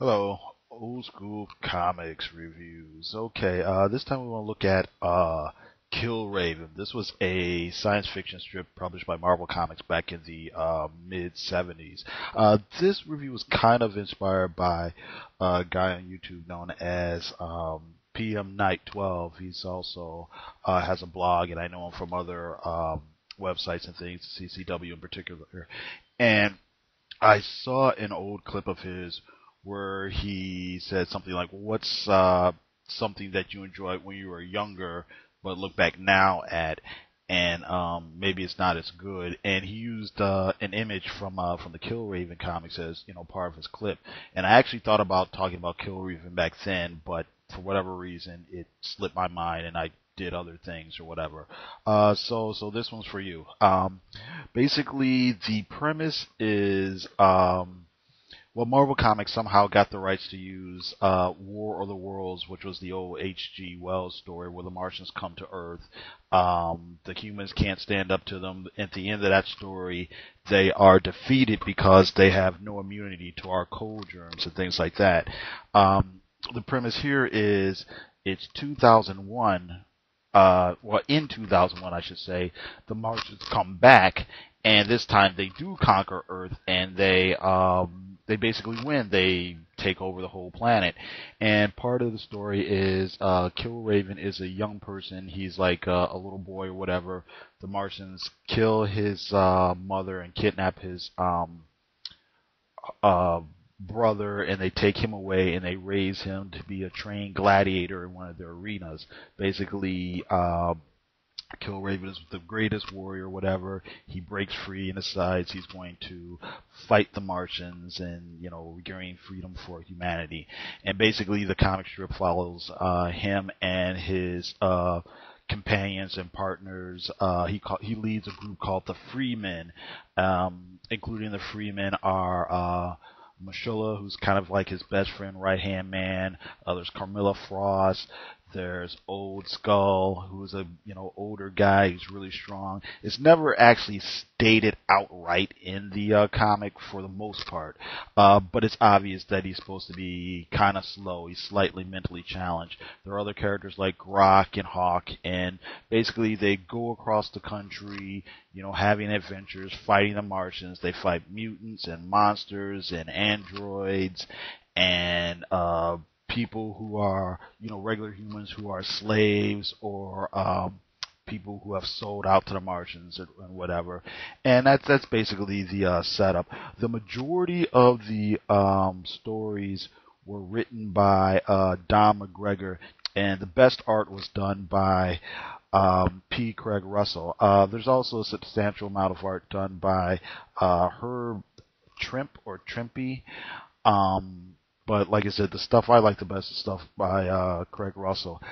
Hello, old school comics reviews. Okay, this time we want to look at Killraven. This was a science fiction strip published by Marvel Comics back in the mid 70s. This review was kind of inspired by a guy on YouTube known as PM Night 12. He's also has a blog, and I know him from other websites and things, CCW in particular. And I saw an old clip of his where he said something like, "What's something that you enjoyed when you were younger, but look back now at, and maybe it's not as good." And he used an image from the Killraven comics as part of his clip. And I actually thought about talking about Killraven back then, but for whatever reason, it slipped my mind, and I did other things or whatever. So this one's for you. Basically, the premise is well, Marvel Comics somehow got the rights to use War of the Worlds, which was the old H.G. Wells story where the Martians come to Earth. The humans can't stand up to them. At the end of that story, they are defeated because they have no immunity to our cold germs and things like that. The premise here is it's 2001. Well, in 2001, I should say, the Martians come back, and this time they do conquer Earth, and they basically win. They take over the whole planet, and part of the story is Killraven is a young person. He's like a little boy or whatever. The Martians kill his mother and kidnap his uh, brother, and they take him away and they raise him to be a trained gladiator in one of their arenas. Basically, Killraven is the greatest warrior, whatever. He breaks free and decides he's going to fight the Martians and, regain freedom for humanity. And basically, the comic strip follows him and his companions and partners. He leads a group called the Freemen. Including the Freemen are Mashula, who's kind of like his best friend, right hand man. There's Carmilla Frost. There's Old Skull, who's a older guy. He's really strong. It's never actually stated outright in the comic for the most part, but it's obvious that he's supposed to be kind of slow. He's slightly mentally challenged. There are other characters like Grok and Hawk, and basically they go across the country, having adventures, fighting the Martians. They fight mutants and monsters and androids and people who are, regular humans who are slaves or people who have sold out to the Martians and whatever. And that's basically the setup. The majority of the stories were written by Don McGregor, and the best art was done by P. Craig Russell. There's also a substantial amount of art done by Herb Trimpe. But like I said, the stuff I like the best is stuff by Craig Russell.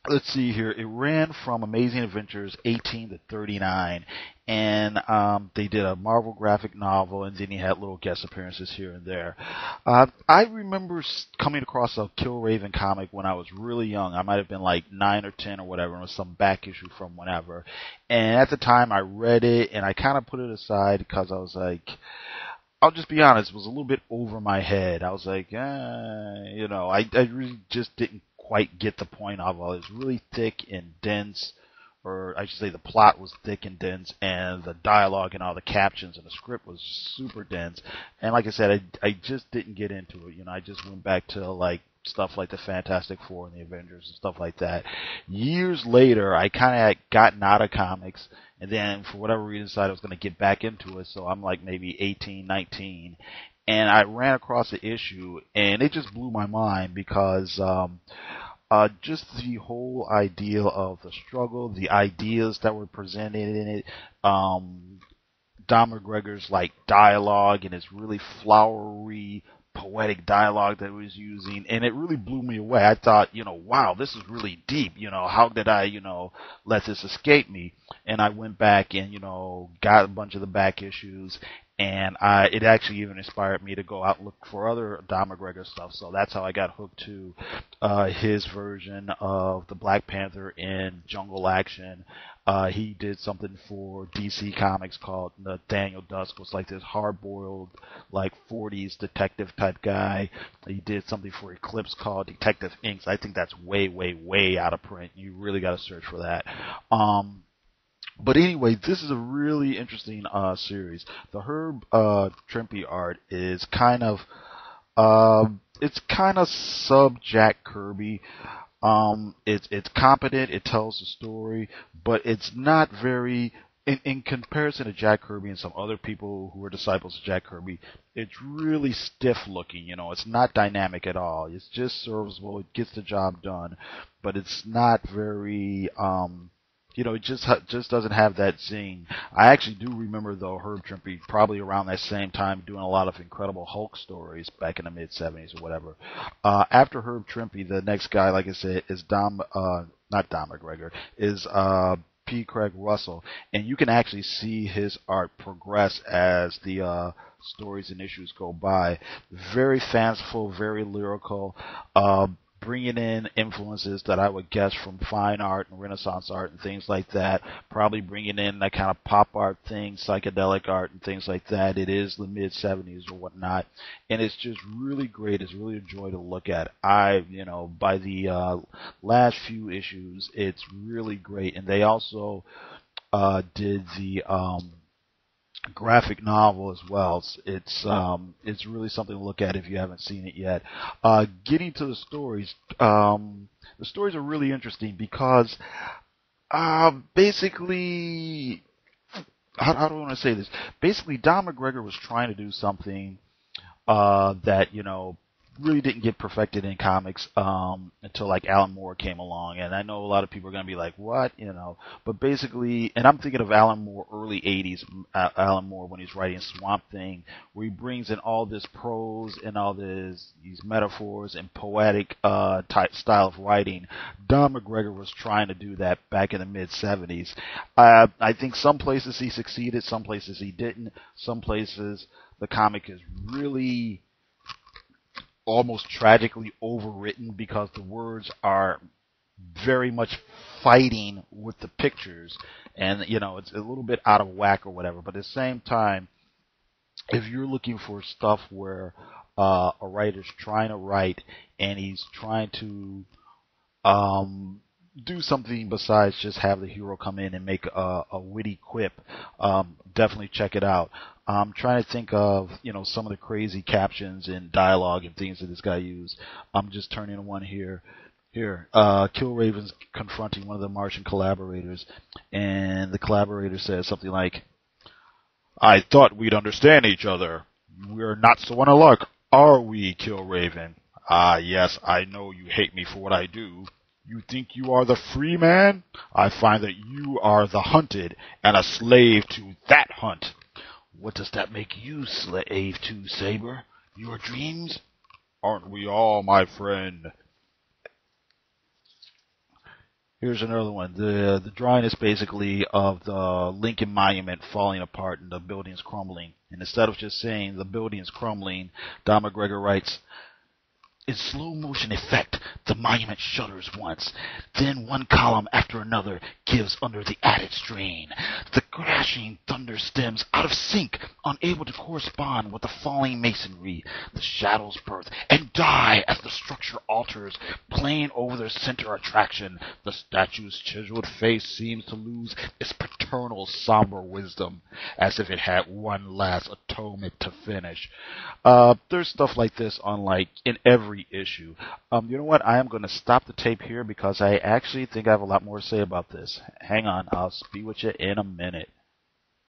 Let's see here. It ran from Amazing Adventures 18 to 39, and they did a Marvel graphic novel, and then he had little guest appearances here and there. I remember coming across a Killraven comic when I was really young. I might have been like 9 or 10 or whatever, and it was some back issue from whenever. And at the time, I read it, and I kind of put it aside because I was like, I'll just be honest, it was a little bit over my head. I was like, I really just didn't quite get the point of it. It was really thick and dense, or I should say the plot was thick and dense, and the dialogue and all the captions and the script was super dense. And like I said, I just didn't get into it. I just went back to like stuff like the Fantastic Four and the Avengers and stuff like that. Years later, I kind of had gotten out of comics, and then for whatever reason decided I was going to get back into it. So I'm like maybe 18, 19, and I ran across the issue, and it just blew my mind because just the whole idea of the struggle, the ideas that were presented in it, Don McGregor's like dialogue and his really flowery, poetic dialogue that he was using, and it really blew me away. I thought, wow, this is really deep. How did I, let this escape me? And I went back and, got a bunch of the back issues, and it actually even inspired me to go out and look for other Don McGregor stuff. So that's how I got hooked to his version of the Black Panther in Jungle Action. He did something for DC Comics called Daniel Dusk, was like this hard-boiled, like 40s detective type guy. He did something for Eclipse called Detective Inks. I think that's way, way, way out of print. You really got to search for that. But anyway, this is a really interesting series. The Herb Trimpe art is kind of it's kind of sub Jack Kirby. It's competent. It tells the story, but it's not very. In comparison to Jack Kirby and some other people who are disciples of Jack Kirby, it's really stiff looking. You know, it's not dynamic at all. It's just serviceable. It gets the job done, but it's not very. You know, it just doesn't have that zing. I actually do remember, though, Herb Trimpe probably around that same time doing a lot of Incredible Hulk stories back in the mid-'70s or whatever. After Herb Trimpe, the next guy, like I said, is not Don McGregor, is P. Craig Russell, and you can actually see his art progress as the stories and issues go by. Very fanciful, very lyrical. Bringing in influences that I would guess from fine art and Renaissance art and things like that. Probably bringing in that kind of pop art thing, psychedelic art and things like that. It is the mid-'70s or whatnot, and it's just really great. It's really a joy to look at. By the last few issues, it's really great, and they also did the graphic novel as well. It's really something to look at if you haven't seen it yet. Getting to the stories are really interesting because basically, how do I want to say this? Basically, Don McGregor was trying to do something that really didn't get perfected in comics until like Alan Moore came along, and I know a lot of people are going to be like, what, but basically, and I'm thinking of Alan Moore, early 80s Alan Moore, when he's writing Swamp Thing, where he brings in all this prose and all these metaphors and poetic type style of writing. Don McGregor was trying to do that back in the mid-'70s. I think some places he succeeded, some places he didn't, some places the comic is really almost tragically overwritten because the words are very much fighting with the pictures, and it's a little bit out of whack or whatever. But at the same time, if you're looking for stuff where a writer's trying to write and he's trying to do something besides just have the hero come in and make a witty quip, definitely check it out. I'm trying to think of, some of the crazy captions and dialogue and things that this guy used. I'm just turning to one here. Killraven's confronting one of the Martian collaborators, and the collaborator says something like, "I thought we'd understand each other. We're not so unalike, are we, Killraven? Ah, yes, I know you hate me for what I do. You think you are the free man? I find that you are the hunted and a slave to that hunt. What does that make you slave to, Saber? Your dreams? Aren't we all, my friend?" Here's another one. The drawing is basically of the Lincoln Monument falling apart and the buildings crumbling. And instead of just saying the building is crumbling, Don McGregor writes, "In slow motion effect, the monument shudders once. Then one column after another gives under the added strain. The crashing thunder stems out of sync, unable to correspond with the falling masonry. The shadows birth and die as the structure alters, playing over their center attraction. The statue's chiseled face seems to lose its paternal somber wisdom, as if it had one last atonement to finish." There's stuff like this on in every issue. You know what? I am going to stop the tape here because I actually think I have a lot more to say about this. Hang on, I'll be with you in a minute.